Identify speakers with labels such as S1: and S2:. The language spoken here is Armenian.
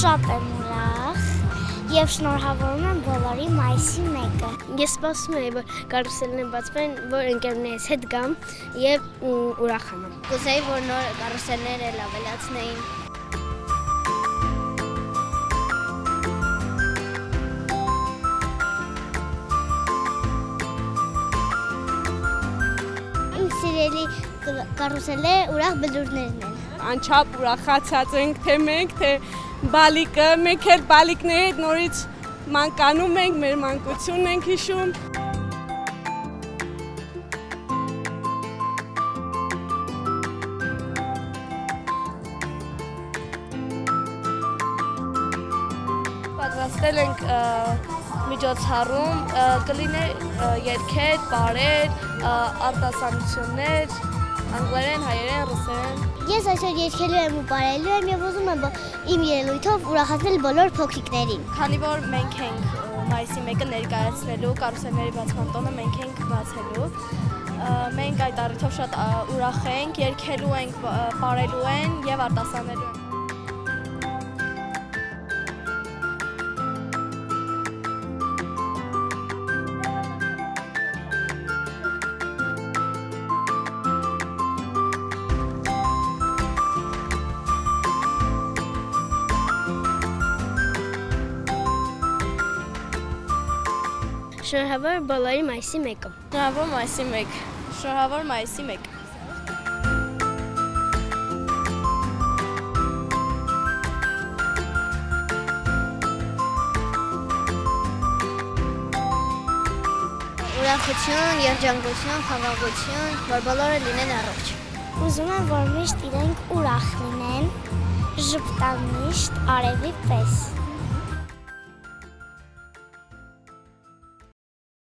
S1: շատ եմ ուրախ և շնորհավորում եմ բոլորի մայիսի 1-ը։
S2: Ես սպասում եմ, որ կարուսելները բացվեն, որ ընկերներիս հետ գամ և ուրախանամ։
S1: Կուզեի, որ նոր կարուսելներ էլ ավելացնեին։ Իմ սիրելի կարուսելները ուրախ բլուրներն են։
S3: Անչափ ուրախացած ենք թե մենք, թե բալիկը, մենք էլ բալիկների հետ նորից մանկանում ենք, մեր մանկությունն ենք հիշում։
S4: Պատրաստել ենք միջոցառում, կլիներ երգեր, պարեր, արտասանություններ, անգլերեն, հայերեն, ռուսերեն։
S1: Ես այսօր երգելու եմ ու պարելու եմ և ուզում եմ իմ ելույթով ուրախացնել բոլոր փոքրիկներին։
S4: Քանի որ մենք ենք մայիսի 1-ը ներկայացնելու կարուսելների բացման տոնը մենք ենք բացելու։ Մենք այդ առիթով շատ ուրախ ենք, երգելու ենք, պարելու են և արտասանելու ենք։
S2: Շնորհավոր բոլորի մայիսի 1-ը։
S4: Շնորհավոր մայիսի 1։ Շնորհավոր մայիսի 1։
S1: Ուրախություն, երջանկություն, խաղաղություն, որ բոլորը լինեն առողջ։ Ուզում եմ, որ միշտ իրենք ուրախ լինեն, ժպտան միշտ արևի պես։